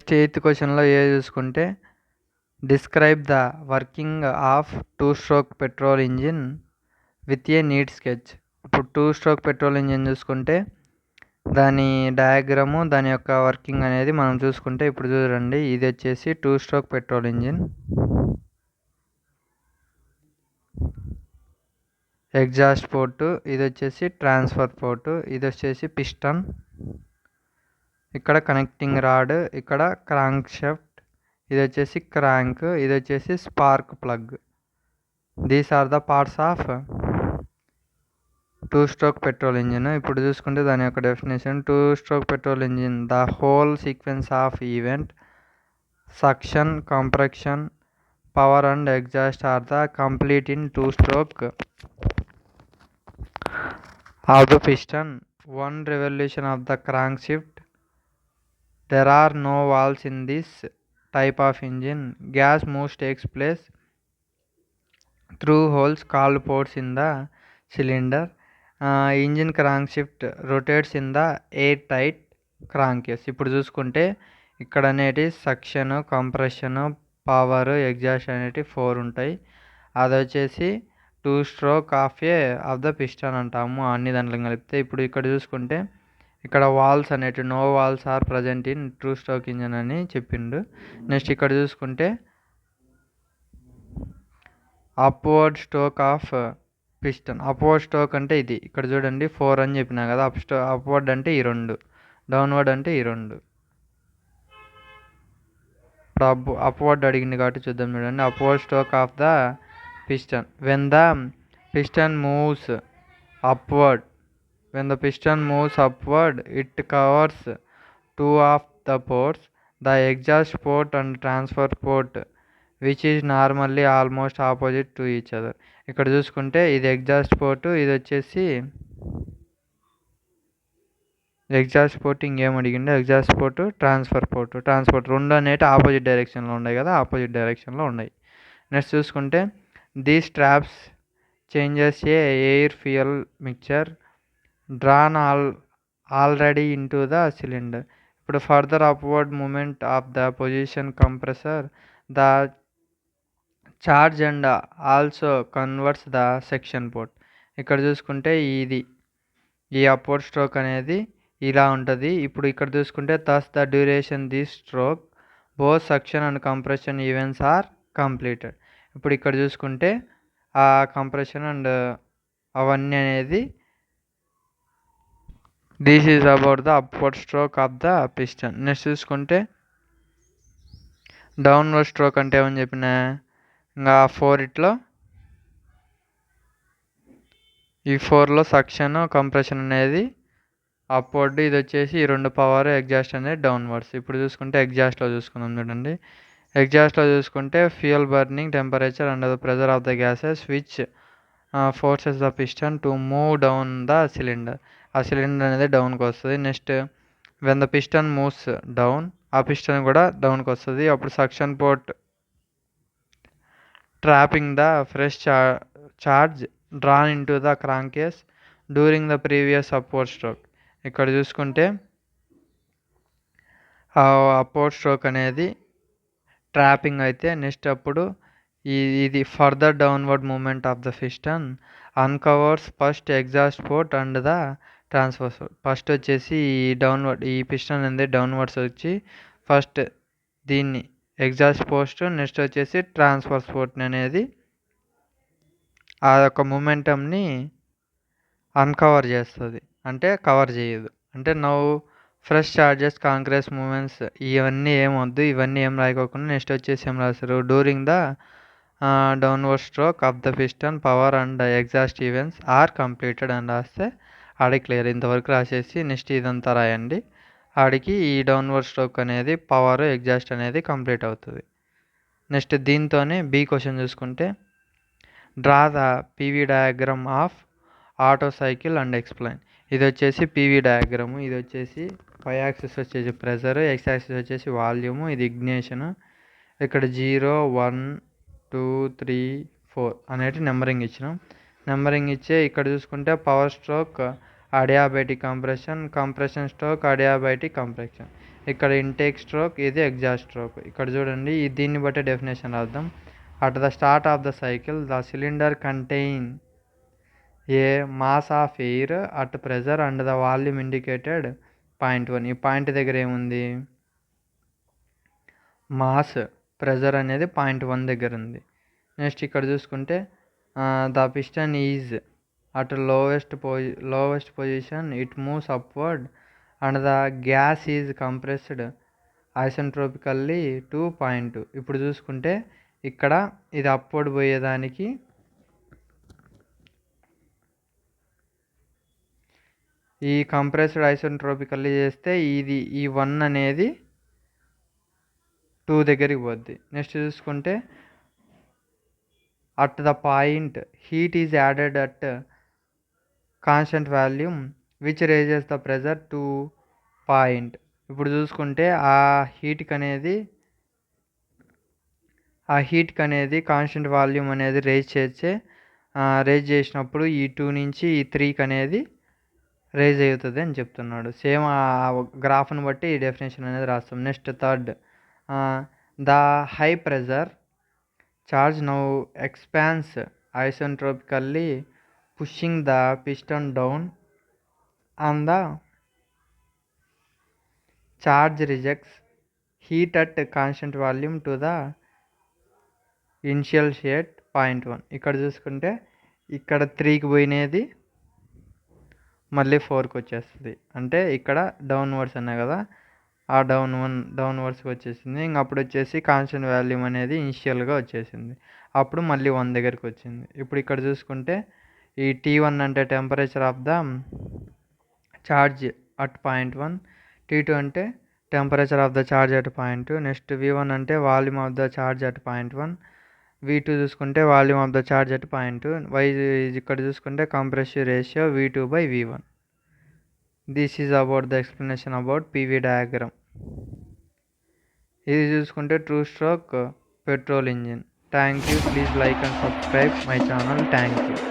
Next 8th క్వశ్చన్లో చూసుకుంటే describe the working of 2-stroke petrol engine with a neat sketch. ఇప్పుడు 2-stroke petrol engine చూసుకుంటే దాని diagram, దాని యొక్క వర్కింగ్ అనేది మనం చూసుకుంటే ఇప్పుడు చూడండి, ఇది వచ్చేసి 2-stroke petrol engine. Exhaust port, ఇది వచ్చేసి ట్రాన్స్ఫర్ పోర్టు, ఇది వచ్చేసి పిస్టన్, ఇక్కడ కనెక్టింగ్ రాడ్, ఇక్కడ క్రాంక్ షాఫ్ట్, ఇది వచ్చేసి క్రాంక్, ఇది వచ్చేసి spark plug. These are the parts of 2-stroke petrol engine. ఇప్పుడు చూసుకుంటే దాని యొక్క definition: 2-stroke petrol engine the whole sequence of event suction, compression, power and exhaust are the complete in 2-stroke of the piston. One revolution of the crankshaft. There are no valves in this type of engine. Gas moves takes place through holes called ports in the cylinder. Engine crankshaft rotates in the airtight crankcase. ఇప్పుడు చూసుకుంటే ఇక్కడ అనేది suction, compression, power, exhaust అనేవి 4 ఉంటాయి. అది వచ్చేసి 2-stroke of the piston అంటాము అన్ని దాంట్లో కలిపితే. ఇప్పుడు ఇక్కడ చూసుకుంటే ఇక్కడ వాల్స్ అనేటివి no valves are present in 2-stroke engine అని చెప్పిండు. నెక్స్ట్ ఇక్కడ చూసుకుంటే upward stroke of piston. Upward stroke అంటే ఇది ఇక్కడ చూడండి 4 అని చెప్పినా కదా. అప్వర్డ్ అంటే ఈ 2, డౌన్వర్డ్ అంటే ఈ 2. ఇప్పుడు అప్వర్డ్ అడిగింది కాబట్టి చూద్దాం చూడండి. Upward stroke of the piston. When the piston moves upward, it covers 2 of the ports, the exhaust port and transfer port, which is normally almost opposite to each other. ఇక్కడ చూసుకుంటే ఇది ఎగ్జాస్ట్ పోర్టు, ఇది వచ్చేసి exhaust port. ఇంకేం అడిగిండే exhaust port, transfer port. Transport 2 అనేవి opposite డైరెక్షన్లో ఉన్నాయి కదా, ఆపోజిట్ డైరెక్షన్లో ఉన్నాయి. నెక్స్ట్ చూసుకుంటే these traps changes a air fuel mixture drawn already into the cylinder. ఇప్పుడు further upward movement of the position compressor the charge and also converts the section port. ఇక్కడ చూసుకుంటే ఈ అప్వర్డ్ స్ట్రోక్ అనేది ఇలా ఉంటుంది. ఇప్పుడు ఇక్కడ చూసుకుంటే thus the duration this stroke both suction and compression events are completed. ఇప్పుడు ఇక్కడ చూసుకుంటే ఆ కంప్రెషన్ అండ్ అవన్నీ అనేది this is about the upward stroke of the piston. Next చూసుకుంటే డౌన్వర్డ్ స్ట్రోక్ అంటే ఏమని చెప్పిన ఇంకా 4 ఈ 4లో సక్షన్, కంప్రెషన్ అనేది అప్వర్డ్, ఇది వచ్చేసి ఈ 2 పవర్, ఎగ్జాస్ట్ అనేది డౌన్వర్డ్స్. ఇప్పుడు చూసుకుంటే ఎగ్జాస్ట్లో చూసుకుందాం చూడండి. ఎగ్జాస్ట్లో చూసుకుంటే fuel burning temperature under the pressure of the gases which forces the piston to move down the cylinder. ఆ సిలిండర్ అనేది డౌన్కి వస్తుంది. Next when the piston moves down, ఆ పిస్టన్ కూడా డౌన్కి వస్తుంది. అప్పుడు suction port trapping the fresh charge drawn into the crankcase during the previous upward stroke. ఇక్కడ చూసుకుంటే ఆ అప్వర్డ్ స్ట్రోక్ అనేది ట్రాపింగ్ అయితే నెక్స్ట్ అప్పుడు ఇది further downward movement of the piston uncovers first exhaust port and the transfer port. First వచ్చేసి ఈ piston అనేది డౌన్వర్డ్స్ వచ్చి ఫస్ట్ దీన్ని ఎగ్జాస్ట్ పోస్ట్, నెక్స్ట్ వచ్చేసి ట్రాన్స్ఫర్ పోర్ట్ అనేది ఆ యొక్క మూమెంటంని అన్కవర్ చేస్తుంది, అంటే కవర్ చేయదు. అంటే నవ్వు ఫ్రెష్ చార్జెస్, కాంక్రీస్ మూమెంట్స్ ఇవన్నీ ఏమొద్దు, ఇవన్నీ ఏం రాయకోకుండా నెక్స్ట్ వచ్చేసి ఏం రాస్తారు during the downward stroke of the piston power and exhaust events are completed అని రాస్తే ఆడికి క్లియర్. ఇంతవరకు రాసేసి నెక్స్ట్ ఇదంతా రాయండి. ఆడికి ఈ డౌన్వర్డ్ స్ట్రోక్ అనేది పవర్, ఎగ్జాస్ట్ అనేది కంప్లీట్ అవుతుంది. నెక్స్ట్ దీంతోనే బి క్వశ్చన్ చూసుకుంటే draw the PV diagram of auto cycle and explain. ఇది వచ్చేసి పీవీ డయాగ్రాము, ఇది వచ్చేసి y యాక్సిస్ వచ్చేసి ప్రెజర్, x యాక్సిస్ వచ్చేసి వాల్యూము, ఇది ఇగ్నిషన్. ఇక్కడ 0, 1, 2, 3, 4 అనేటి నెంబరింగ్ ఇచ్చినాం. నెంబరింగ్ ఇచ్చే ఇక్కడ చూసుకుంటే power stroke adiabatic compression, compression stroke, adiabatic compression. ఇక్కడ ఇంటేక్ స్ట్రోక్, ఇది ఎగ్జాస్ట్ స్ట్రోక్. ఇక్కడ చూడండి, దీన్ని బట్టి డెఫినేషన్ రాద్దాం. At the start of the cycle the cylinder contain A mass of air at pressure and the volume indicated point 1. ఈ point దగ్గర ఏముంది? మాస్, ప్రెజర్ అనేది పాయింట్ 1 దగ్గర ఉంది. నెక్స్ట్ ఇక్కడ చూసుకుంటే the piston is at lowest position, it moves upward and the gas is compressed isentropically to point. ఇప్పుడు చూసుకుంటే ఇక్కడ ఇది అప్వర్డ్ పోయేదానికి ఈ కంప్రెస్డ్ ఐసెంట్రోపికల్లీ చేస్తే ఈ 1 అనేది 2 దగ్గరికి పోద్ది. నెక్స్ట్ చూసుకుంటే at the point heat is added at constant volume which raises the pressure to point. ఇప్పుడు చూసుకుంటే ఆ హీట్కి అనేది కాన్స్టెంట్ వాల్యూమ్ అనేది రేజ్ చేసినప్పుడు ఈ 2 నుంచి ఈ 3కి అనేది రేజ్ అవుతుంది అని చెప్తున్నాడు. సేమ్ ఆ గ్రాఫ్ను బట్టి ఈ డెఫినేషన్ అనేది రాస్తాం. Next third, the high pressure charge now expands isentropically, pushing the piston down and the charge rejects heat at constant volume to the initial state point 1. ఇక్కడ చూసుకుంటే ఇక్కడ 3కి పోయినది మళ్ళీ 4కి వచ్చేస్తుంది. అంటే ఇక్కడ డౌన్వర్డ్స్ అన్నాయి కదా, ఆ డౌన్వర్డ్స్కి వచ్చేసింది. ఇంక అప్పుడు వచ్చేసి కాన్స్టెంట్ వాల్యూమ్ అనేది ఇనిషియల్గా వచ్చేసింది. అప్పుడు మళ్ళీ 1 దగ్గరికి వచ్చింది. ఇప్పుడు ఇక్కడ చూసుకుంటే ఈ T1 అంటే temperature of the charge at point 1, T2 అంటే temperature of the charge at point 2, next V1 అంటే volume of the charge at point 1, V2 చూసుకుంటే volume of the charge at point 2, ఇక్కడ చూసుకుంటే compressive ratio V2/V1. This is about the explanation about PV diagram. ఇది చూసుకుంటే true stroke petrol engine. Thank you. Please like and subscribe my channel. Thank you.